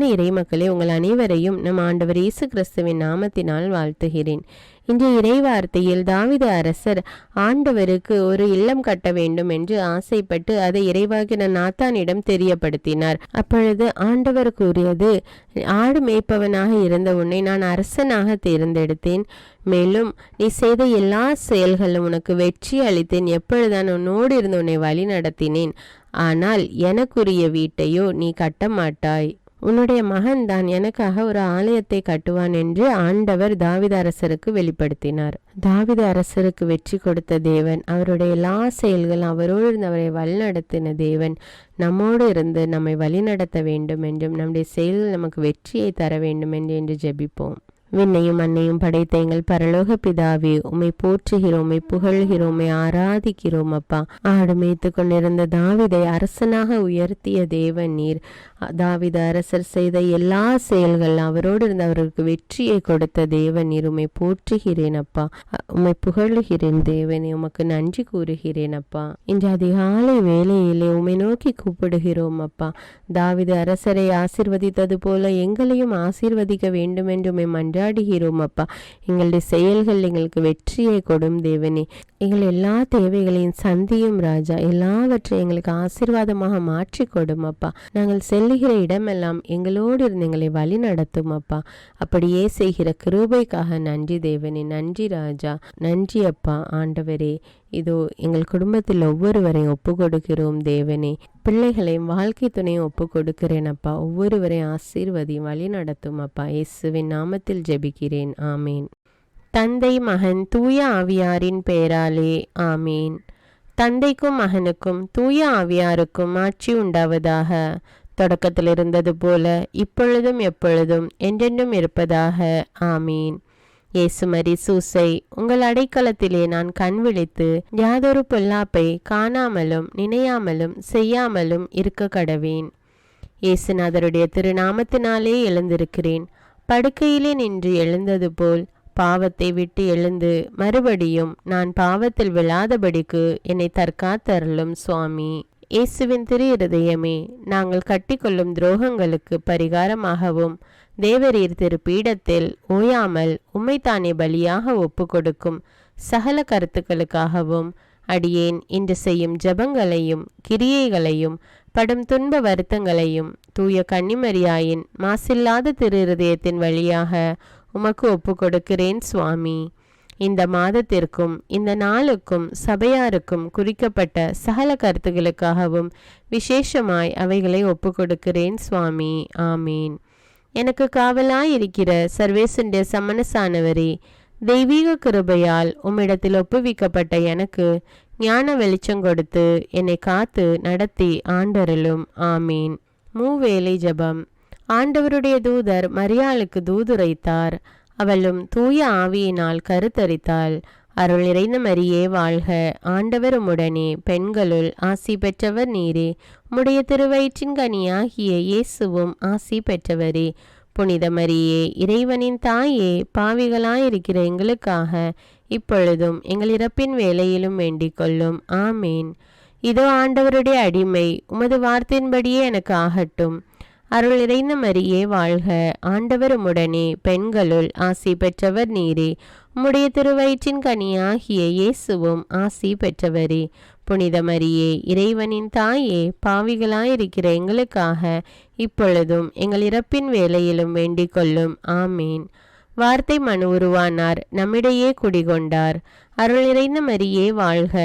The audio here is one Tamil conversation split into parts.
அன்பான இறைமக்களே, உங்கள் அனைவரையும் நம் ஆண்டவர் இயேசு கிறிஸ்துவின் நாமத்தினால் வாழ்த்துகிறேன். இன்றைய இறைவார்த்தையில் தாவீது அரசர் ஆண்டவருக்கு ஒரு இல்லம் கட்ட வேண்டும் என்று ஆசைப்பட்டு அதை இறைவாக்கின நாத்தானிடம் தெரியப்படுத்தினார். அப்பொழுது ஆண்டவர் கூறியது, ஆடு மேய்ப்பவனாக இருந்த உன்னை நான் அரசனாக தேர்ந்தெடுத்தேன். மேலும் நீ செய்த எல்லா செயல்களும் உனக்கு வெற்றி அளித்தேன். எப்பொழுதுதான் உன்னோடு இருந்து உன்னை வழி நடத்தினேன். ஆனால் எனக்குரிய வீட்டையோ நீ கட்ட மாட்டாய். உன்னுடைய மகன் தான் எனக்காக ஒரு ஆலயத்தை கட்டுவான் என்று ஆண்டவர் தாவீது அரசருக்கு வெளிப்படுத்தினார். தாவீது அரசருக்கு வெற்றி கொடுத்த தேவன், அவருடைய எல்லா செயல்களும் அவரோடு இருந்து அவரை வழிநடத்தின தேவன் நம்மோடு இருந்து நம்மை வழிநடத்த வேண்டும் என்றும் நம்முடைய செயல்கள் நமக்கு வெற்றியை தர வேண்டும் என்று ஜெபிப்போம். விண்ணையும் மண்ணையும் படைத்த எங்கள் பரலோக பிதாவே, உம்மை போற்றுகிறோம், உம்மை புகழ்கிறோம், உம்மை ஆராதிக்கிறோம். அப்பா, ஆடு மேய்த்து கொண்டிருந்த தாவீதை அரசனாக உயர்த்திய தேவன் நீர். தாவீது அரசர் செய்த எல்லா செயல்கள் அவரோடு இருந்து அவருக்கு வெற்றியை கொடுத்த தேவன் நீர். உம்மை போற்றுகிறேன் அப்பா, உம்மை புகழுகிறேன் தேவனே, உமக்கு நன்றி கூறுகிறேன் அப்பா. இன்று அதிகாலை வேளையிலே உம்மை நோக்கி கூப்பிடுகிறோம் அப்பா. தாவீது அரசரை ஆசீர்வதித்தது போல எங்களையும் ஆசீர்வதிக்க வேண்டும் என்று உம்மை மன்றாடுகிறோம் அப்பா. எங்களுடைய செயல்கள் எங்களுக்கு வெற்றியை கொடும் தேவனே. எங்கள் எல்லா தேவைகளையும் சந்தியும் ராஜா. எல்லாவற்றையும் எங்களுக்கு ஆசீர்வாதமாக மாற்றி கொடும் அப்பா. நாங்கள் செல்லுகிற இடமெல்லாம் எங்களோடு இருந்து எங்களை வழி நடத்தும் அப்பா. அப்படியே செய்கிற கிருபைக்காக நன்றி தேவனே. நன்றி ராஜா, நன்றி அப்பா. ஆண்டவரே, இதோ எங்கள் குடும்பத்தில் ஒவ்வொருவரையும் ஒப்பு கொடுக்கிறோம் தேவனே. பிள்ளைகளையும் வாழ்க்கை துணையும் ஒப்பு கொடுக்கிறேன் அப்பா. ஒவ்வொருவரையும் ஆசீர்வதியும் வழி நடத்தும் அப்பா. இயேசுவின் நாமத்தில் ஜெபிக்கிறேன், ஆமீன். தந்தை, மகன், தூய ஆவியாரின் பெயராலே ஆமீன். தந்தைக்கும் மகனுக்கும் தூய ஆவியாருக்கும் ஆட்சி உண்டாவதாக. தொடக்கத்தில் இருந்தது போல இப்பொழுதும் எப்பொழுதும் என்றென்றும் இருப்பதாக, ஆமீன். இயேசுமரி சூசை, உங்கள் அடைக்கலத்திலே நான் கண் விழித்து யாதொரு பொல்லாப்பை காணாமலும் நினையாமலும் செய்யாமலும் இருக்க கடவேன். இயேசுநாதருடைய திருநாமத்தினாலே எழுந்திருக்கிறேன். படுக்கையிலே நின்று எழுந்தது போல் பாவத்தை விட்டு எழுந்து மறுபடியும் நான் பாவத்தில் விழாதபடிக்கு என்னை தற்காத்தருளும் சுவாமி. இயேசுவின் திரு இருதயமே, நாங்கள் கட்டிக்கொள்ளும் துரோகங்களுக்கு பரிகாரமாகவும் தேவரீர் திரு பீடத்தில் ஓயாமல் உம்மைத்தானே பலியாக ஒப்பு கொடுக்கும் சகல கருத்துக்களுக்காகவும் அடியேன் இன்று செய்யும் ஜபங்களையும் கிரியைகளையும் படும் துன்ப வருத்தங்களையும் தூய கன்னிமரியாயின் மாசில்லாத திரு இருதயத்தின் வழியாக உமக்கு ஒப்பு கொடுக்கிறேன் சுவாமி. இந்த மாதத்திற்கும் இந்த நாளுக்கும் சபையாருக்கும் குறிக்கப்பட்ட சகல கருத்துகளுக்காகவும் விசேஷமாய் அவைகளை ஒப்பு கொடுக்கிறேன் சுவாமி, ஆமீன். எனக்கு காவலாயிருக்கிற சர்வேசுடைய சமணசானவரே, தெய்வீக கிருபையால் உம்மிடத்தில் ஒப்புவிக்கப்பட்ட எனக்கு ஞான வெளிச்சம் கொடுத்து என்னை காத்து நடத்தி ஆண்டருளும், ஆமீன். மூவேளை ஜபம். ஆண்டவருடைய தூதர் மரியாளுக்கு தூதுரைத்தார். அவளும் தூய ஆவியினால் கருத்தரித்தாள். அருள் நிறைந்த மரியே வாழ்க, ஆண்டவர் உம்முடனே, பெண்களுள் ஆசி பெற்றவர் நீரே. உம்முடைய திருவயிற்றின் கனியாகிய இயேசுவும் ஆசி பெற்றவரே. புனித மரியே, இறைவனின் தாயே, பாவிகளாயிருக்கிற எங்களுக்காக இப்பொழுதும் எங்கள் இறப்பின் வேளையிலும் வேண்டிக் கொள்ளும், ஆமீன். இதோ ஆண்டவருடைய அடிமை, உமது வார்த்தையின்படியே எனக்கு ஆகட்டும். அருள் நிறைந்த மரியே வாழ்க, ஆண்டவர் உம்முடனே, பெண்களுள் ஆசி பெற்றவர் நீரே. உம்முடைய திருவயிற்றின் கனியாகிய இயேசுவும் ஆசி பெற்றவரே. புனித மரியே, இறைவனின் தாயே, பாவிகளாயிருக்கிற எங்களுக்காக இப்பொழுதும் எங்கள் இறப்பின் வேளையிலும் வேண்டிக் கொள்ளும், ஆமீன். வார்த்தை மனு உருவானார், நம்மிடையே குடிகொண்டார். அருள் நிறைந்த மரியே வாழ்க,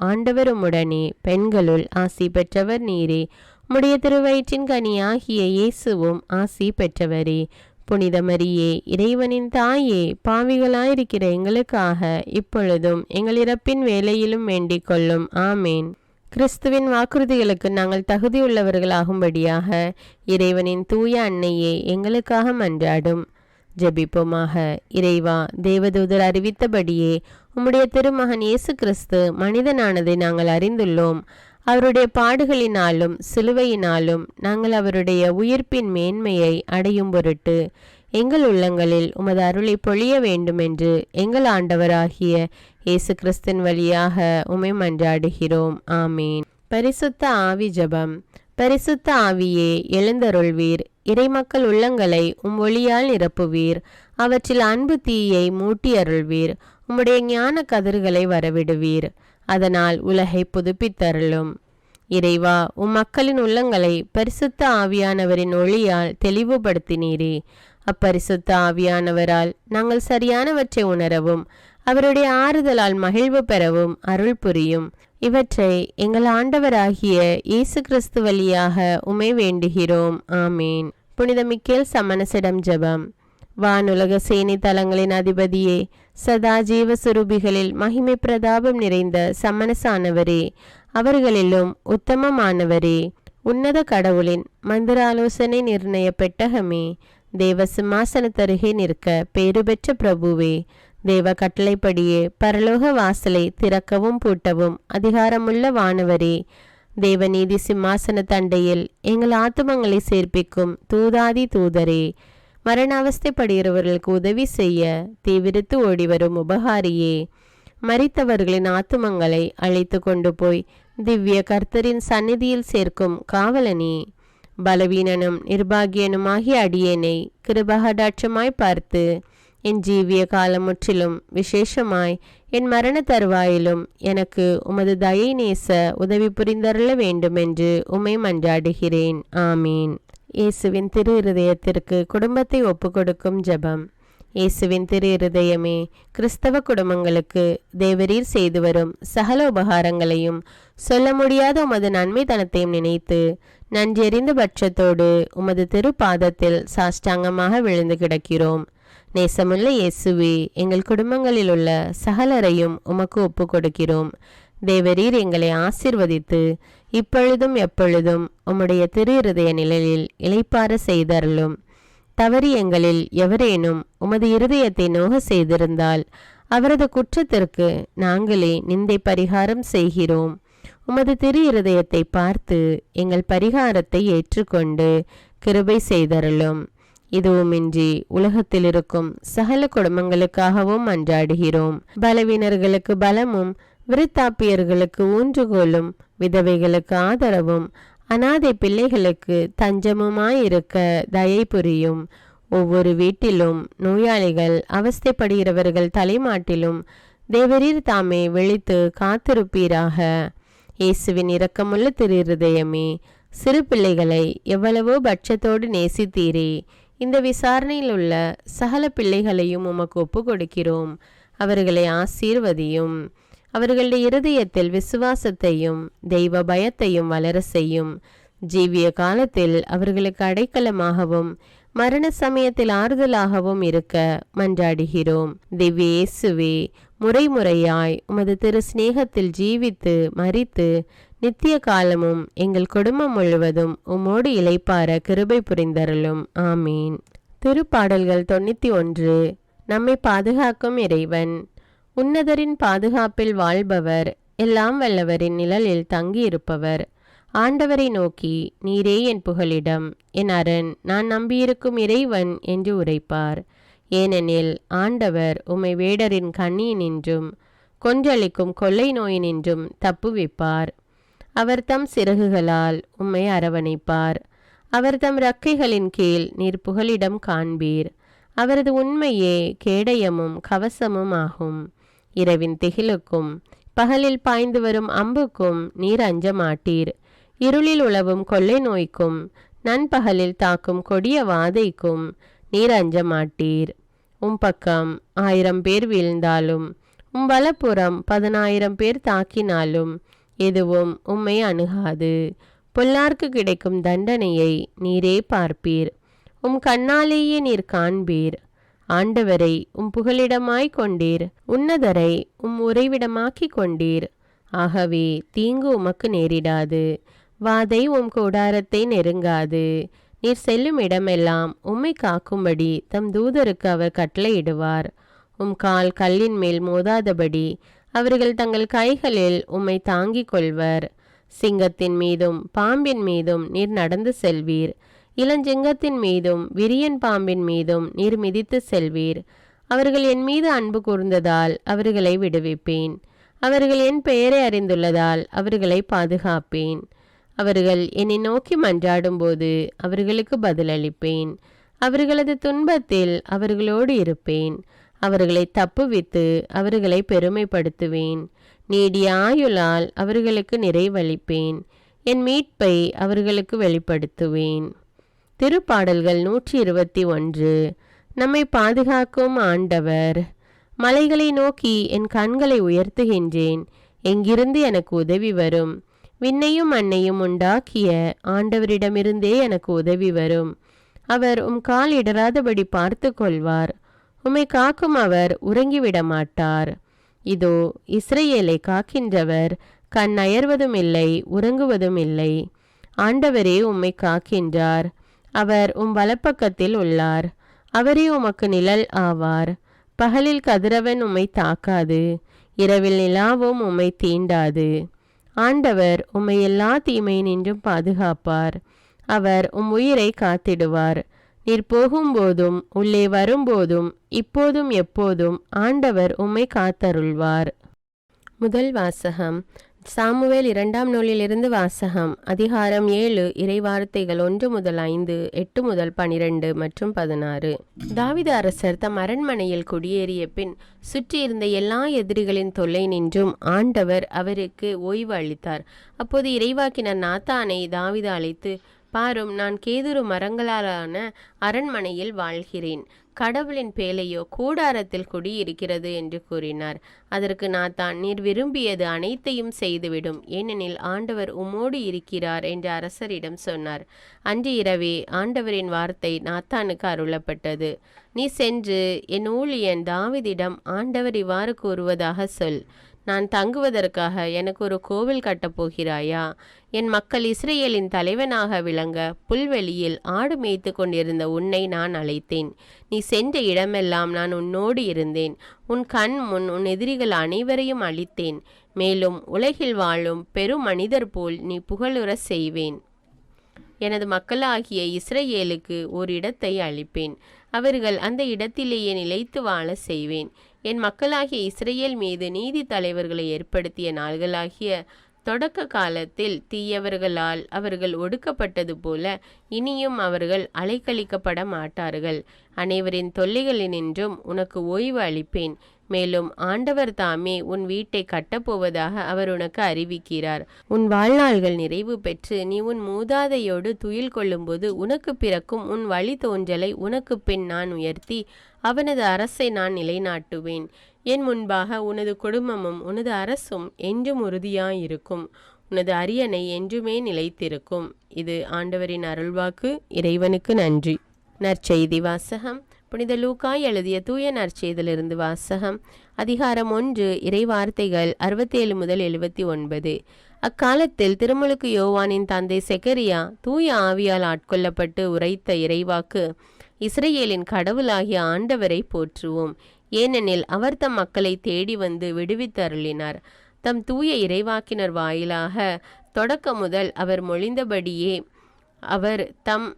ஆண்டவர் உம்முடனே, பெண்களுள் ஆசி பெற்றவர் நீரே. உம்முடைய திருவயிற்றின் கனியாகிய இயேசுவும் ஆசி பெற்றவரே. புனித மரியே, இறைவனின் தாயே, பாவிகளாயிருக்கிற எங்களுக்காக இப்பொழுதும் எங்கள் இறப்பின் வேளையிலும் வேண்டிக் கொள்ளும், ஆமேன். கிறிஸ்துவின் வாக்குறுதிகளுக்கு நாங்கள் தகுதியுள்ளவர்களாகும்படியாக இறைவனின் தூய அன்னையே எங்களுக்காக மன்றாடும். ஜெபிப்போமாக. இறைவா, தேவதூதர் அறிவித்தபடியே உம்முடைய திருமகன் இயேசு கிறிஸ்து மனிதனானதை நாங்கள் அறிந்துள்ளோம். அவருடைய பாடுகளினாலும் சிலுவையினாலும் நாங்கள் அவருடைய உயிர்ப்பின் மேன்மையை அடையும் பொருட்டு எங்கள் உள்ளங்களில் உமது அருளை பொழிய வேண்டுமென்று எங்கள் ஆண்டவராகிய இயேசு கிறிஸ்தின் வழியாக உம்மை மன்றாடுகிறோம், ஆமீன். பரிசுத்த ஆவி ஜெபம். பரிசுத்த ஆவியே எழுந்தருள்வீர், இறைமக்கள் உள்ளங்களை ஒளியால் நிரப்புவீர். அவற்றில் அன்பு தீயை மூட்டி அருள்வீர். உம்முடைய ஞான கதிர்களை வரவிடுவீர். அதனால் உலகை புதுப்பித்தருளும். இறைவா, மக்களின் உள்ளங்களை பரிசுத்த ஆவியானவரின் ஒளியால் தெளிவுபடுத்தினீரே. அப்பரிசுத்த ஆவியானவரால் நாங்கள் சரியானவற்றை உணரவும் அவருடைய ஆறுதலால் மகிழ்வு பெறவும் அருள் புரியும். இவற்றை எங்கள் ஆண்டவராகிய இயேசு கிறிஸ்து வழியாக உம்மை வேண்டுகிறோம். ஆமீன். புனித மிக்கேல் சமணசிடம் ஜெபம். வானுலக சேனை தலங்களின் அதிபதியே, சதா ஜீவ சுரூபிகளில் மகிமை பிரதாபம் நிறைந்த சமணசானவரே, அவர்களிலும் உத்தமமானவரே, உன்னத கடவுளின் மந்திர ஆலோசனை நிர்ணய பெட்டகமே, தேவ சிம்மாசனத்தருகே நிற்க பேறு பெற்ற பிரபுவே, தேவ கட்டளைப்படியே பரலோக வாசலை திறக்கவும் பூட்டவும் அதிகாரமுள்ள வானவரே, தேவநீதி சிம்மாசன தண்டையில் எங்கள் ஆத்துமங்களை சேர்ப்பிக்கும் தூதாதி தூதரே, மரண அவஸ்தைப்படுகிறவர்களுக்கு உதவி செய்ய தீவிரித்து ஓடிவரும் உபகாரியே, மரித்தவர்களின் ஆத்துமங்களை அழைத்து கொண்டு போய் திவ்ய கர்த்தரின் சந்நிதியில் சேர்க்கும் காவலனே, பலவீனனும் நிர்பாகியனுமாகிய அடியேனை கிருபகடாட்சமாய் பார்த்து என் ஜீவிய காலம் முற்றிலும் விசேஷமாய் என் மரண தருவாயிலும் எனக்கு உமது தயை நேச உதவி புரிந்தருள வேண்டுமென்று உம்மை மன்றாடுகிறேன். ஆமீன். இயேசுவின் திரு இருதயத்திற்கு குடும்பத்தை ஒப்புக்கொடுக்கும் ஜெபம். இயேசுவின் திரு இருதயமே, கிறிஸ்தவ குடும்பங்களுக்கு தேவரீர் செய்து வரும் சகல உபகாரங்களையும் சொல்ல முடியாத உமது நன்மைத்தனத்தையும் நினைத்து நன்றெறிந்த பட்சத்தோடு உமது திரு பாதத்தில் சாஷ்டாங்கமாக விழுந்து கிடக்கிறோம். நேசமுள்ள இயேசுவே, எங்கள் குடும்பங்களில் உள்ள சகலரையும் உமக்கு ஒப்பு கொடுக்கிறோம். தேவரீர் எங்களை ஆசீர்வதித்து இப்பொழுதும் எப்பொழுதும் உம்முடைய திரு இருதய நிழலில் இளைப்பாற செய்தருளும். தவறி எங்களில் எவரேனும் உமது இருதயத்தை நோக செய்திருந்தால் அவரது குற்றத்திற்கு நாங்களே நிந்தை பரிகாரம் செய்கிறோம். உமது திரு இருதயத்தை பார்த்து எங்கள் பரிகாரத்தை ஏற்றுக்கொண்டு கிருபை செய்தருளும். இதுவுமின்றி உலகத்தில் இருக்கும் சகல குடும்பங்களுக்காகவும் மன்றாடுகிறோம். பலவீனர்களுக்கு பலமும், விருத்தாப்பியர்களுக்கு ஊன்றுகோலும், விதவைகளுக்கு ஆதரவும், அனாதை பிள்ளைகளுக்கு தஞ்சமுமாயிருக்க தயை புரியும். ஒவ்வொரு வீட்டிலும் நோயாளிகள் அவஸ்தைப்படுகிறவர்கள் தலைமாட்டிலும் தேவரீர் தாமே விழித்து காத்திருப்பீராக. இயேசுவின் இரக்கமுள்ள திரு இருதயமே, சிறு பிள்ளைகளை எவ்வளவோ பட்சத்தோடு நேசித்தீரே. இந்த விசாரணையில் உள்ள சகல பிள்ளைகளையும் உமக்கு ஒப்பு கொடுக்கிறோம். அவர்களை ஆசீர்வதியும். அவர்களுடைய இருதயத்தில் விசுவாசத்தையும் தெய்வ பயத்தையும் வளர செய்யும். ஜீவிய காலத்தில் அவர்களுக்கு அடைக்கலமாகவும் மரண சமயத்தில் ஆறுதலாகவும் இருக்க மன்றாடுகிறோம். திவ்ய இயேசுவே, முறைமுறையாய் உமது திரு சிநேகத்தில் ஜீவித்து மரித்து நித்திய காலமும் எங்கள் குடும்பம் முழுவதும் உம்மோடு இளைப்பார கிருபை புரிந்தருளும். ஆமீன். திருப்பாடல்கள் 91. நம்மை பாதுகாக்கும் இறைவன். உன்னதரின் பாதுகாப்பில் வாழ்பவர், எல்லாம் வல்லவரின் நிழலில் தங்கியிருப்பவர். ஆண்டவரை நோக்கி, நீரே என் புகலிடம், என் அரண், நான் நம்பியிருக்கும் இறைவன் என்று உரைப்பார். ஏனெனில் ஆண்டவர் உம்மை வேடரின் கண்ணியினின்றும் கொன்றளிக்கும் கொள்ளை நோயினின்றும் தப்புவிப்பார். அவர் தம் சிறகுகளால் உம்மை அரவணைப்பார். அவர் தம் இறக்கைகளின் கீழ் நீர் புகலிடம் காண்பீர். அவரது உண்மையே கேடயமும் கவசமும் ஆகும். இரவின் திகிலுக்கும் பகலில் பாய்ந்து வரும் அம்புக்கும் நீர் அஞ்ச மாட்டீர். இருளில் உலவும் கொள்ளை நோய்க்கும் நண்பகலில் தாக்கும் கொடிய வாதைக்கும் நீர் அஞ்ச மாட்டீர். பக்கம் 1000 பேர் வீழ்ந்தாலும் வலப்புறம் 10,000 பேர் தாக்கினாலும் எதுவும் உம்மை அணுகாது. பொல்லார்க்கு கிடைக்கும் தண்டனையை நீரே பார்ப்பீர். கண்ணாலேயே நீர் காண்பீர். ஆண்டவரை புகலிடமாய் கொண்டீர். உன்னதரை உறைவிடமாக்கி கொண்டீர். ஆகவே தீங்கு உமக்கு நேரிடாது. வாதை கூடாரத்தை நெருங்காது. நீர் செல்லும் இடமெல்லாம் உம்மை காக்கும்படி தம் தூதருக்கு அவர் கட்டளையிடுவார். கால் கல்லின் மேல் மோதாதபடி அவர்கள் தங்கள் கைகளில் உம்மை தாங்கிக் கொள்வர். சிங்கத்தின் மீதும் பாம்பின் மீதும் நீர் நடந்து செல்வீர். இளஞ்சிங்கத்தின் மீதும் விரியன் பாம்பின் மீதும் நீர் மிதித்து செல்வீர். அவர்கள் என் மீது அன்பு கூர்ந்ததால் அவர்களை விடுவிப்பேன். அவர்கள் என் பெயரை அறிந்துள்ளதால் அவர்களை பாதுகாப்பேன். அவர்கள் என்னை நோக்கி மன்றாடும்போது அவர்களுக்கு பதிலளிப்பேன். அவர்களது துன்பத்தில் அவர்களோடு இருப்பேன். அவர்களை தப்புவித்து அவர்களை பெருமைப்படுத்துவேன். நீடிய ஆயுளால் அவர்களுக்கு நிறைவளிப்பேன். என் மீட்பை அவர்களுக்கு வெளிப்படுத்துவேன். திருப்பாடல்கள் 121. நம்மை பாதுகாக்கும் ஆண்டவர். மலைகளை நோக்கி என் கண்களை உயர்த்துகின்றேன். எங்கிருந்து எனக்கு உதவி வரும்? விண்ணையும் மண்ணையும் உண்டாக்கிய ஆண்டவரிடமிருந்தே எனக்கு உதவி வரும். அவர் கால் இடராதபடி பார்த்து கொள்வார். உம்மை காக்கும் அவர் உறங்கிவிட மாட்டார். இதோ இஸ்ரவேலை காக்கின்றவர் கண் அயர்வதும் இல்லை, உறங்குவதும் இல்லை. ஆண்டவரே உம்மை காக்கின்றார். அவர் வலப்பக்கத்தில் உள்ளார். அவரே உமக்கு நிழல் ஆவார். பகலில் கதிரவன் உம்மை தாக்காது, இரவில் நிலாவும் உம்மை தீண்டாது. ஆண்டவர் உம்மை எல்லா தீமையினின்றும் பாதுகாப்பார். அவர் உயிரை காத்திடுவார். நீர் போகும்போதும் உள்ளே வரும்போதும் இப்போதும் எப்போதும் ஆண்டவர் உம்மை காத்தருள்வார். முதல் வாசகம். சாமுவேல் 2ஆம் நூலிலிருந்து வாசகம். அதிகாரம் 7. இறைவார்த்தைகள் 1-5, 8-12 மற்றும் 16. தாவீது அரசர் தம் அரண்மனையில் குடியேறிய பின் சுற்றியிருந்த எல்லா எதிரிகளின் தொல்லை நின்றும் ஆண்டவர் அவருக்கு ஓய்வு அளித்தார். அப்போது இறைவாக்கினர் நாத்தானை தாவீது அழைத்து, பாரும், நான் கேதுரு மரங்களாலான அரண்மனையில் வாழ்கிறேன். கடவுளின் பேழையோ கூடாரத்தில் குடியிருக்கிறது என்று கூறினார். அதற்கு நாத்தான், நீர் விரும்பியது அனைத்தையும் செய்துவிடும், ஏனெனில் ஆண்டவர் உம்மோடு இருக்கிறார் என்று அரசரிடம் சொன்னார். அன்று இரவே ஆண்டவரின் வார்த்தை நாத்தானுக்கு அருளப்பட்டது. நீ சென்று என் ஊழியன் தாவீதிடம் ஆண்டவர் இவ்வாறு கூறுவதாக சொல். நான் தங்குவதற்காக எனக்கு ஒரு கோவில் கட்டப்போகிறாயா? என் மக்கள் இஸ்ரேலின் தலைவனாக விளங்க புல்வெளியில் ஆடு மேய்த்து கொண்டிருந்த உன்னை நான் அழைத்தேன். நீ சென்ற இடமெல்லாம் நான் உன்னோடு இருந்தேன். உன் கண் முன் உன் எதிரிகள் அனைவரையும் அழித்தேன். மேலும் உலகில் வாழும் பெரும் மனிதர் போல் நீ புகழுற செய்வேன். எனது மக்களாகிய இஸ்ரேலுக்கு ஒரு இடத்தை அளிப்பேன். அவர்கள் அந்த இடத்திலேயே நிலைத்து வாழ செய்வேன். என் மக்களாகிய இஸ்ரேல் மீது நீதி தலைவர்களை ஏற்படுத்திய நாள்களாகிய தொடக்க காலத்தில் தீயவர்களால் அவர்கள் ஒடுக்கப்பட்டது போல இனியும் அவர்கள் அலைக்கழிக்கப்பட மாட்டார்கள். அனைவரின் தொல்லைகளினின்றும் உனக்கு ஓய்வு அளிப்பேன். மேலும் ஆண்டவர் தாமே உன் வீட்டை கட்டப்போவதாக அவர் உனக்கு அறிவிக்கிறார். உன் வாழ்நாள்கள் நிறைவு பெற்று நீ உன் மூதாதையோடு துயில் கொள்ளும்போது உனக்கு பிறக்கும் உன் வழி தோன்றலை உனக்கு பின் நான் உயர்த்தி அவனது அரசை நான் நிலைநாட்டுவேன். என் முன்பாக உனது குடும்பமும் உனது அரசும் என்றும் உறுதியாயிருக்கும். உனது அரியணை என்றுமே நிலைத்திருக்கும். இது ஆண்டவரின் அருள்வாக்கு. இறைவனுக்கு நன்றி. நற்செய்தி வாசகம். புனித லூக்கா எழுதிய தூய நற்செய்தியிலிருந்து வாசகம். அதிகாரம் 1. இறைவார்த்தைகள் 67-79. அக்காலத்தில் திருமுழுக்கு யோவானின் தந்தை செக்கரியா தூய ஆவியால் ஆட்கொள்ளப்பட்டு உரைத்த இறைவாக்கு, இஸ்ரேலின் கடவுளாகிய ஆண்டவரை போற்றுவோம். ஏனெனில் அவர் தம் மக்களை தேடி வந்து விடுவித்தருளினார். தம் தூய இறைவாக்கினர் வாயிலாக தொடக்க முதல் அவர் மொழிந்தபடியே அவர் தம்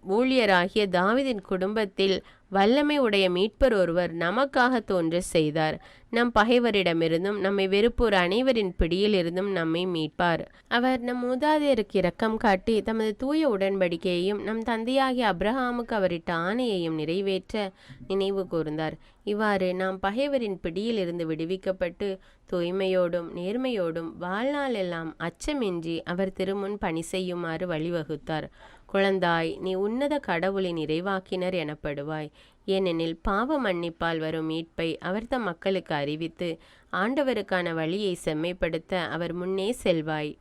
ஊழியராகிய தாவீதின் குடும்பத்தில் வல்லமை உடைய மீட்பர் ஒருவர் நமக்காக தோன்ற செய்தார். நம் பகைவரிடமிருந்தும் நம்மை வெறுப்போர் அனைவரின் பிடியிலிருந்தும் நம்மை மீட்பார். அவர் நம் மூதாதையருக்கு இரக்கம் காட்டி தமது தூய உடன்படிக்கையையும் நம் தந்தையாகிய அப்ரஹாமுக்கு அவரிட்ட ஆணையையும் நிறைவேற்ற நினைவு கூர்ந்தார். இவ்வாறு நாம் பகைவரின் பிடியிலிருந்து விடுவிக்கப்பட்டு தூய்மையோடும் நேர்மையோடும் வாழ்நாளெல்லாம் அச்சமின்றி அவர் திருமுன் பணி செய்யுமாறு வழிவகுத்தார். குழந்தாய், நீ உன்னத கடவுளின் இறைவாக்கினர் எனப்படுவாய். ஏனெனில் பாவ மன்னிப்பால் வரும் மீட்பை அவர் தம் மக்களுக்கு அறிவித்து ஆண்டவருக்கான வழியை செம்மைப்படுத்த அவர் முன்னே செல்வாய்.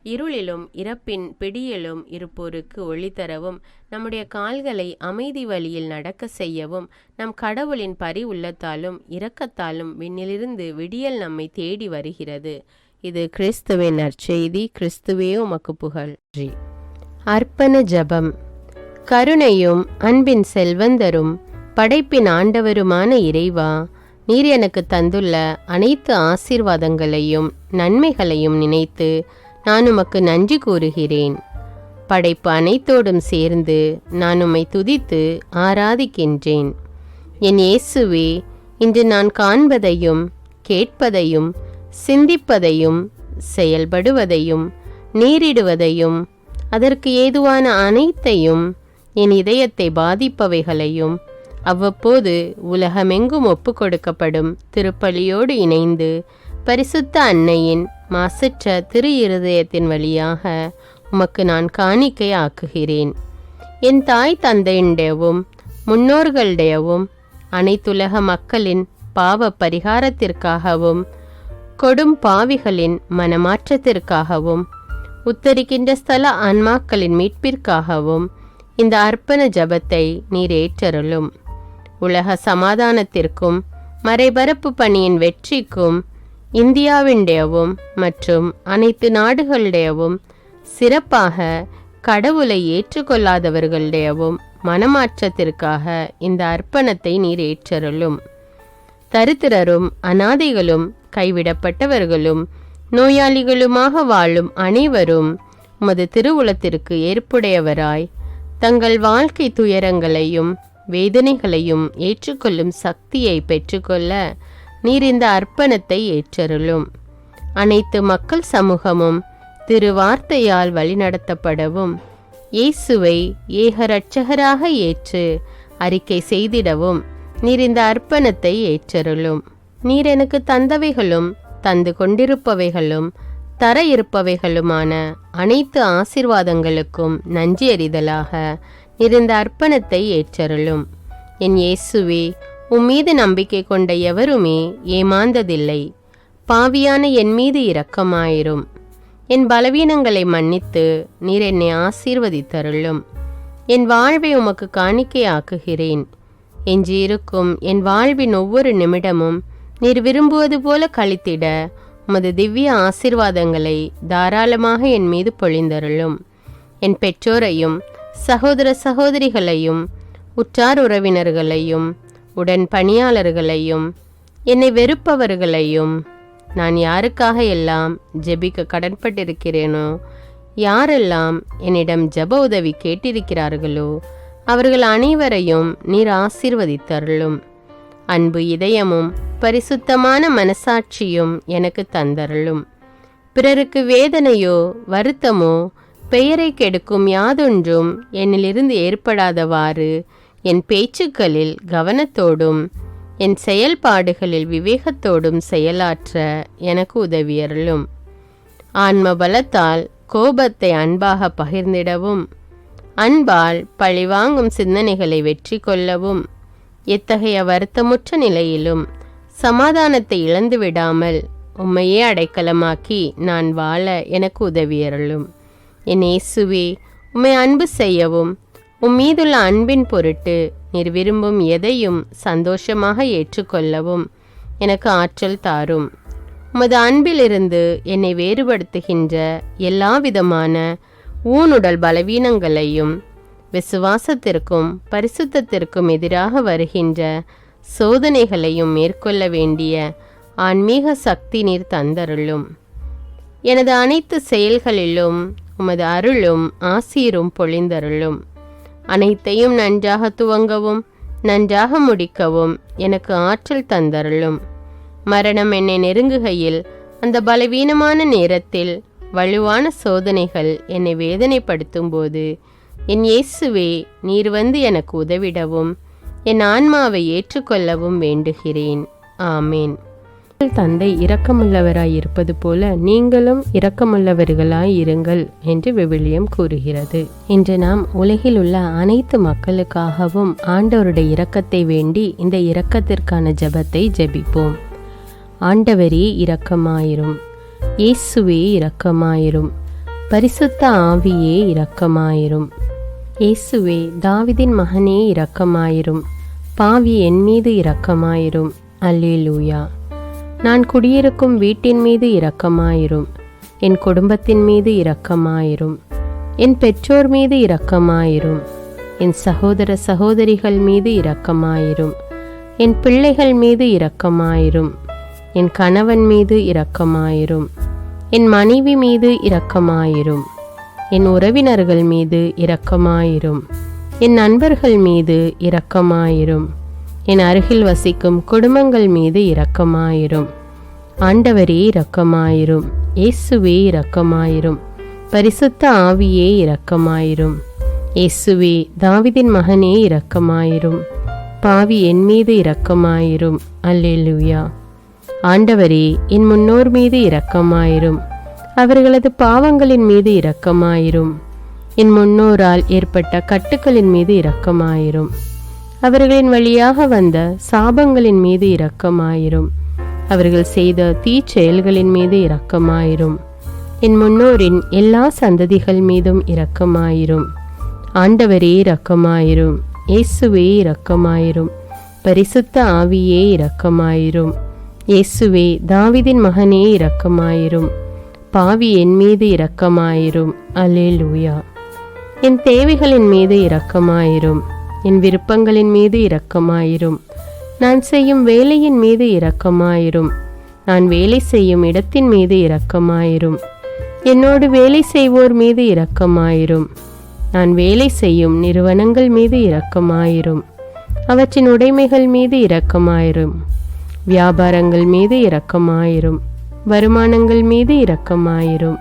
இருளிலும் இறப்பின் பிடியிலும் இருப்போருக்கு ஒளி தரவும் நம்முடைய கால்களை அமைதி வழியில் நடக்க செய்யவும் நம் கடவுளின் பரி உள்ளத்தாலும் இரக்கத்தாலும் விண்ணிலிருந்து விடியல் நம்மை தேடி வருகிறது. இது கிறிஸ்துவின் நற்செய்தி. கிறிஸ்துவே உமக்கு புகழ். அர்ப்பண ஜெபம். கருணையும் அன்பின் செல்வந்தரும் படைப்பின் ஆண்டவருமான இறைவா, நீர் எனக்கு தந்துள்ள அனைத்து ஆசீர்வாதங்களையும் நன்மைகளையும் நினைத்து நான் உமக்கு நன்றி கூறுகிறேன். படைப்பு அனைத்தோடும் சேர்ந்து நான் உம்மை துதித்து ஆராதிக்கின்றேன். என் இயேசுவே, இன்று நான் காண்பதையும் கேட்பதையும் சிந்திப்பதையும் செயல்படுவதையும் நேரிடுவதையும் அதற்கு ஏதுவான அனைத்தையும் என் இதயத்தை பாதிப்பவைகளையும் அவ்வப்போது உலகமெங்கும் ஒப்பு கொடுக்கப்படும் திருப்பலியோடு இணைந்து பரிசுத்த அன்னையின் மாசற்ற திரு இருதயத்தின் வழியாக உமக்கு நான் காணிக்கை ஆக்குகிறேன். என் தாய் தந்தையுடையவும் முன்னோர்களுடையவும் அனைத்துலக மக்களின் பாவ பரிகாரத்திற்காகவும் கொடும் பாவிகளின் மனமாற்றத்திற்காகவும் உத்தரிக்கின்ற ஸ்தல ஆன்மாக்களின் மீட்பிற்காகவும் இந்த அர்ப்பண ஜபத்தை நீர் ஏற்றருளும். உலக சமாதானத்திற்கும் மறைபரப்பு பணியின் வெற்றிக்கும் இந்தியாவினுடையவும் மற்றும் அனைத்து நாடுகளுடையவும் சிறப்பாக கடவுளை ஏற்றுக்கொள்ளாதவர்களுடையவும் மனமாற்றத்திற்காக இந்த அர்ப்பணத்தை நீர் ஏற்றருளும். தரித்திரரும் அனாதைகளும் கைவிடப்பட்டவர்களும் நோயாளிகளுமாக வாழும் அனைவரும் உமது திருவுளத்திற்கு ஏற்புடையவராய் தங்கள் வாழ்க்கை துயரங்களையும் வேதனைகளையும் ஏற்றுக்கொள்ளும் சக்தியை பெற்றுக்கொள்ள நீர் இந்த அர்ப்பணத்தை ஏற்றருளும். அனைத்து மக்கள் சமூகமும் திருவார்த்தையால் வழிநடத்தப்படவும் இயேசுவை ஏக இரட்சகராக ஏற்று அறிக்கை செய்திடவும் நீர் இந்த அர்ப்பணத்தை ஏற்றருளும். நீர் எனக்கு தந்தவைகளும் தந்து கொண்டிருப்பவைகளும் தர இருப்பவைகளுமான அனைத்து ஆசீர்வாதங்களுக்கும் நன்றி அறிதலாக நீர் இந்த அர்ப்பணத்தை ஏற்றருளும். என் இயேசுவே, உம்மீது நம்பிக்கை கொண்ட எவருமே ஏமாந்ததில்லை. பாவியான என் மீது இரக்கமாயிரும். என் பலவீனங்களை மன்னித்து நீர் என்னை ஆசீர்வதித்தருளும். என் வாழ்வை உமக்கு காணிக்கையாக்குகிறேன். எஞ்சியிருக்கும் என் வாழ்வின் ஒவ்வொரு நிமிடமும் நீர் விரும்புவது போல கழித்திட உமது திவ்ய ஆசீர்வாதங்களை தாராளமாக என் மீது பொழிந்தருளும். என் பெற்றோரையும் சகோதர சகோதரிகளையும் உற்றார் உறவினர்களையும் உடன் பணியாளர்களையும் என்னை வெறுப்பவர்களையும் நான் யாருக்காக எல்லாம் ஜெபிக்க கடன்பட்டிருக்கிறேனோ, யாரெல்லாம் என்னிடம் ஜெப உதவி கேட்டிருக்கிறார்களோ அவர்கள் அனைவரையும் நீர் ஆசீர்வதித்தருளும். அன்பு இதயமும் பரிசுத்தமான மனசாட்சியும் எனக்கு தந்தருளும். பிறருக்கு வேதனையோ வருத்தமோ பெயரை கெடுக்கும் யாதொன்றும் என்னிலிருந்து ஏற்படாதவாறு என் பேச்சுக்களில் கவனத்தோடும் என் செயல்பாடுகளில் விவேகத்தோடும் செயலாற்ற எனக்கு உதவியருளும். ஆன்ம பலத்தால் கோபத்தை அன்பாக பகிர்ந்திடவும் அன்பால் பழிவாங்கும் சிந்தனைகளை வெற்றி கொள்ளவும் எத்தகைய வருத்தமுற்ற நிலையிலும் சமாதானத்தை இழந்து விடாமல் உம்மையே அடைக்கலமாக்கி நான் வாழ எனக்கு உதவியருளும். என் இயேசுவே, உம்மை அன்பு செய்யவும் உம்மீதுள்ள அன்பின் பொருட்டு நீர் விரும்பும் எதையும் சந்தோஷமாக ஏற்றுக்கொள்ளவும் எனக்கு ஆற்றல் தாரும். உமது அன்பிலிருந்து என்னை வேறுபடுத்துகின்ற எல்லா விதமான ஊனுடல் பலவீனங்களையும் விசுவாசத்திற்கும் பரிசுத்தத்திற்கும் எதிராக வருகின்ற சோதனைகளையும் மேற்கொள்ள வேண்டிய ஆன்மீக சக்தி நீர் தந்தருளும். எனது அனைத்து செயல்களிலும் உமது அருளும் ஆசீரும் பொழிந்தருளும். அனைத்தையும் நன்றாக துவங்கவும் நன்றாக முடிக்கவும் எனக்கு ஆற்றல் தந்தருளும். மரணம் என்னை நெருங்குகையில் அந்த பலவீனமான நேரத்தில் வலுவான சோதனைகள் என்னை வேதனைப்படுத்தும் போது என் இயேசுவே, நீர் வந்து எனக்கு உதவிடவும் என் ஆன்மாவை ஏற்றுக்கொள்ளவும் வேண்டுகிறேன். ஆமேன். தந்தை இரக்கமுள்ளவராய் இருப்பது போல நீங்களும் இரக்கமுள்ளவர்களாய் இருங்கள் என்று விவிலியம் கூறுகிறது. இன்று நாம் உலகில் உள்ள அனைத்து மக்களுக்காகவும் ஆண்டவருடைய இரக்கத்தை வேண்டி இந்த இரக்கத்திற்கான ஜெபத்தை ஜெபிப்போம். ஆண்டவரே இரக்கமாயிரும். இயேசுவே இரக்கமாயிரும். பரிசுத்த ஆவியே இரக்கமாயிரும். இயேசுவே, தாவீதின் மகனே இரக்கமாயிரும். பாவி என் மீது இரக்கமாயிரும். அல்லேலூயா. நான் குடியிருக்கும் வீட்டின் மீது இரக்கமாயிரும். என் குடும்பத்தின் மீது இரக்கமாயிரும். என் பெற்றோர் மீது இரக்கமாயிரும். என் சகோதர சகோதரிகள் மீது இரக்கமாயிரும். என் பிள்ளைகள் மீது இரக்கமாயிரும். என் கணவன் மீது இரக்கமாயிரும். என் மனைவி மீது இரக்கமாயிரும். என் உறவினர்கள் மீது இரக்கமாயிரும். என் நண்பர்கள் மீது இரக்கமாயிரும். என் அருகில் வசிக்கும் குடும்பங்கள் மீது இரக்கமாயிரும். ஆண்டவரே இரக்கமாயிரும். இயேசுவே இரக்கமாயிரும். பரிசுத்த ஆவியே இரக்கமாயிரும். இயேசுவே தாவீதின் மகனே இரக்கமாயிரும். பாவி என் மீது இரக்கமாயிரும். அல்லேலூயா. ஆண்டவரே, என் முன்னோர் மீது இரக்கமாயிரும். அவர்களது பாவங்களின் மீது இரக்கமாயிரும். என் முன்னோரால் ஏற்பட்ட கட்டுக்களின் மீது இரக்கமாயிரும். அவர்களின் வழியாக வந்த சாபங்களின் மீது இரக்கமாயிரும். அவர்கள் செய்த தீச்செயல்களின் மீது இரக்கமாயிரும். என் முன்னோரின் எல்லா சந்ததிகள் மீதும் இரக்கமாயிரும். ஆண்டவரே இரக்கமாயிரும். இயேசுவே இரக்கமாயிரும். பரிசுத்த ஆவியே இரக்கமாயிரும். இயேசுவே தாவீதின் மகனே இரக்கமாயிரும். பாவி என் மீது இரக்கமாயிரும். அல்லேலூயா. என் தேவைகளின் மீது இரக்கமாயிரும். என் விருப்பங்களின் மீது இரக்கமாயிரும். நான் செய்யும் வேலையின் மீது இரக்கமாயிரும். நான் வேலை செய்யும் இடத்தின் மீது இரக்கமாயிரும். என்னோடு வேலை செய்வோர் மீது இரக்கமாயிரும். நான் வேலை செய்யும் நிறுவனங்கள் மீது இரக்கமாயிரும். அவற்றின் உடைமைகள் மீது இரக்கமாயிரும். வியாபாரங்கள் மீது இரக்கமாயிரும். வருமானங்கள் மீது இரக்கமாயிரும்.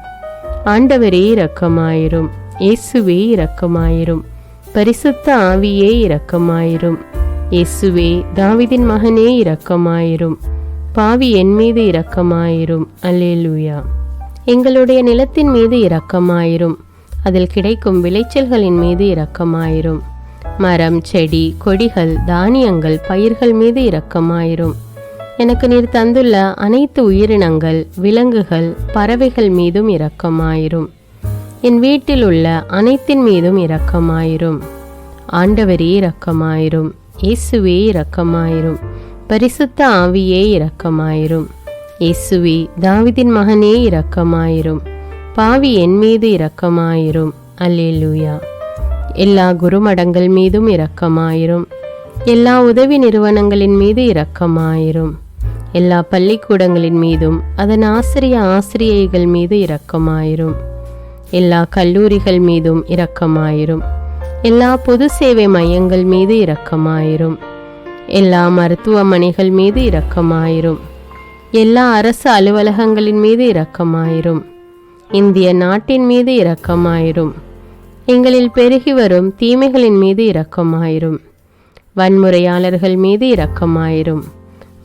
ஆண்டவரே இரக்கமாயிரும். இயேசுவே இரக்கமாயிரும். பரிசுத்த ஆவியே இரக்கமாயிரும். இயேசுவே தாவீதின் மகனே இரக்கமாயிரும். பாவி என் மீது இரக்கமாயிரும். அல்லேலூயா. எங்களுடைய நிலத்தின் மீது இரக்கமாயிரும். அதில் கிடைக்கும் விளைச்சல்களின் மீது இரக்கமாயிரும். மரம், செடி, கொடிகள், தானியங்கள், பயிர்கள் மீது இரக்கமாயிரும். எனக்கு நீர் தந்துள்ள அனைத்து உயிரினங்கள், விலங்குகள், பறவைகள் மீதும் இரக்கமாயிரும். என் வீட்டில் உள்ள அனைத்தின் மீதும் இரக்கமாயிரும். ஆண்டவரே இரக்கமாயிரும். இயேசுவே இரக்கமாயிரும். பரிசுத்த ஆவியே இரக்கமாயிரும். இயேசுவே தாவீதின் மகனே இரக்கமாயிரும். பாவி என் மீது இரக்கமாயிரும். அல்லேலூயா. எல்லா குருமடங்கள் மீதும் இரக்கமாயிரும். எல்லா உதவி நிறுவனங்களின் மீது இரக்கமாயிரும். எல்லா பள்ளிக்கூடங்களின் மீதும் அதன் ஆசிரியைகள் மீது இரக்கமாயிரும். எல்லா கல்லூரிகள் மீதும் இரக்கமாயிரும். எல்லா பொது சேவை மையங்கள் மீது இரக்கமாயிரும். எல்லா மருத்துவமனைகள் மீது இரக்கமாயிரும். எல்லா அரசு அலுவலகங்களின் மீது இரக்கமாயிரும். இந்திய நாட்டின் மீது இரக்கமாயிரும். எங்களில் பெருகி வரும் தீமைகளின் மீது இரக்கமாயிரும். வன்முறையாளர்கள் மீது இரக்கமாயிரும்.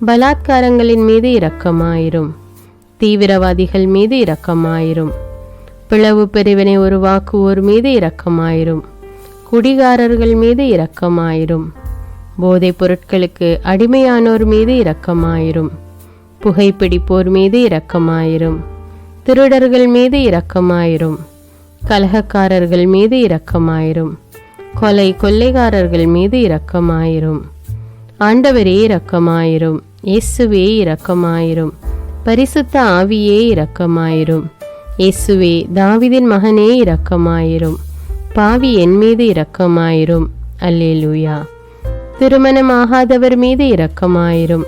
பலாத்காரங்களின் மீது இரக்கமாயிரும். தீவிரவாதிகள் மீது இரக்கமாயிரும். பிளவு பிரிவினை உருவாக்குவோர் மீது இரக்கமாயிரும். குடிகாரர்கள் மீது இரக்கமாயிரும். போதைப் பொருட்களுக்கு அடிமையானோர் மீது இரக்கமாயிரும். புகைப்பிடிப்போர் மீது இரக்கமாயிரும். திருடர்கள் மீது இரக்கமாயிரும். கலகக்காரர்கள் மீது இரக்கமாயிரும். கொள்ளைக்காரர்கள் மீது இரக்கமாயிரும். ஆண்டவரே இரக்கமாயிரும். இயேசுவே இரக்கமாயிரும். பரிசுத்த ஆவியே இரக்கமாயிரும். இயேசுவே தாவீதின் மகனே இரக்கமாயிரும். பாவி என் மீது இரக்கமாயிரும். அல்லேலூயா. திருமணமாகாதவர் மீது இரக்கமாயிரும்.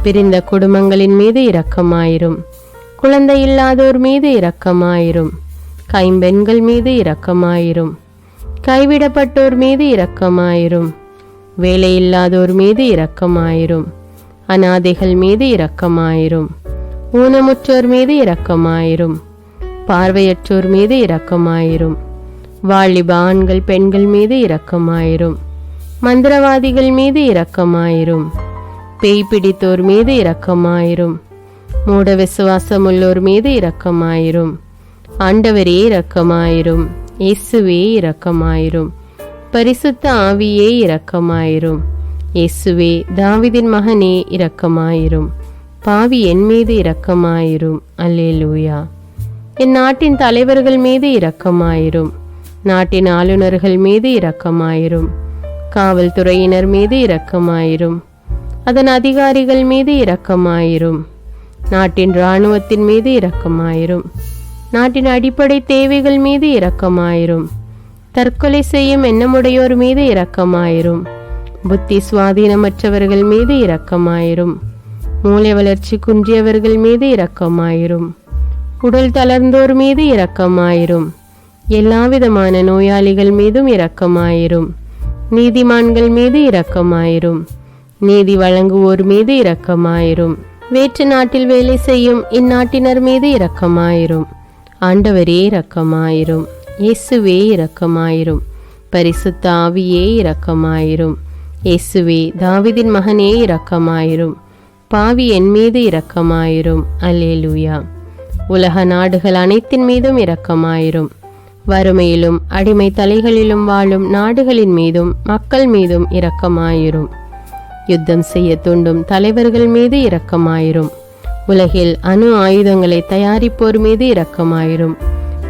பிரிந்த குடும்பங்களின் மீது இரக்கமாயிரும். குழந்தை இல்லாதோர் மீது இரக்கமாயிரும். கைம்பெண்கள் மீது இரக்கமாயிரும். கைவிடப்பட்டோர் மீது இரக்கமாயிரும். வேலையில்லாதோர் மீது இரக்கமாயிரும். அநாதைகள் மீது இரக்கமாயிரும். ஊனமுற்றோர் மீது இரக்கமாயிரும். பார்வையற்றோர் மீது இரக்கமாயிரும். வாலிப ஆண்கள் பெண்கள் மீது இரக்கமாயிரும். மந்திரவாதிகள் மீது இரக்கமாயிரும். பேய் பிடித்தோர் மீது இரக்கமாயிரும். மூட விசுவாசமுள்ளோர் மீது இரக்கமாயிரும். ஆண்டவரே இரக்கமாயிரும். இயேசுவே இரக்கமாயிரும். பரிசுத்த ஆவியே இரக்கமாயிரும். இயேசுவே தாவீதின் மகனே இரக்கமாயிரும். பாவி என் மீது இரக்கமாயிரும். அல்லேலூயா. என் நாட்டின் தலைவர்கள் மீது இரக்கமாயிரும். நாட்டின் ஆளுநர்கள் மீது இரக்கமாயிரும். காவல்துறையினர் மீது இரக்கமாயிரும். அதன் அதிகாரிகள் மீது இரக்கமாயிரும். நாட்டின் இராணுவத்தின் மீது இரக்கமாயிரும். நாட்டின் அடிப்படை தேவைகள் மீது இரக்கமாயிரும். தற்கொலை செய்யும் எண்ணமுடையோர் மீது இரக்கமாயிரும். புத்தி சுவாதீனமற்றவர்கள் மீது இரக்கமாயிரும். மூளை வளர்ச்சி குன்றியவர்கள் மீது இரக்கமாயிரும். உடல் தளர்ந்தோர் மீது இரக்கமாயிரும். எல்லாவிதமான நோயாளிகள் மீதும் இரக்கமாயிரும். நீதிமான்கள் மீது இரக்கமாயிரும். நீதி வழங்குவோர் மீது இரக்கமாயிரும். வேற்று நாட்டில் வேலை செய்யும் இந்நாட்டினர் மீது இரக்கமாயிரும். ஆண்டவரே இரக்கமாயிரும். இயேசுவே இரக்கமாயிரும். பரிசுத்த ஆவியே இரக்கமாயிரும். இயேசுவே தாவீதின் மகனே இரக்கமாயிரும். பாவி என் மீது இரக்கமாயிரும். அல்லேலூயா. உலக நாடுகள் அனைத்தின் மீதும் இரக்கமாயிரும். வறுமையிலும் அடிமை தலைகளிலும் வாழும் நாடுகளின் மீதும் மக்கள் மீதும் இரக்கமாயிரும். யுத்தம் செய்ய தூண்டும் தலைவர்கள் மீது இரக்கமாயிரும். உலகில் அணு ஆயுதங்களை தயாரிப்போர் மீது இரக்கமாயிரும்.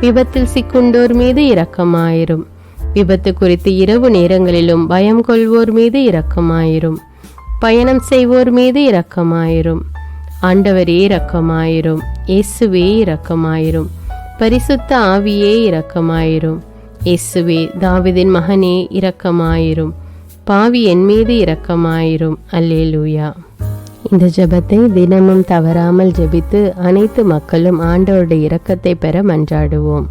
விபத்தில் சிக்குண்டோர் மீது இரக்கமாயிரும். விபத்து குறித்து இரவு நேரங்களிலும் பயம் கொள்வோர் மீது இரக்கமாயிரும். பயணம் செய்வோர் மீது இரக்கமாயிரும். ஆண்டவரே இரக்கமாயிரும். இயேசுவே இரக்கமாயிரும். பரிசுத்த ஆவியே இரக்கமாயிரும். இயேசுவே தாவீதின் மகனே இரக்கமாயிரும். பாவி என் மீது இரக்கமாயிரும். அல்லேலூயா. இந்த ஜெபத்தை தினமும் தவறாமல் ஜெபித்து அனைத்து மக்களும் ஆண்டவருடைய இரக்கத்தை பெற மன்றாடுவோம்.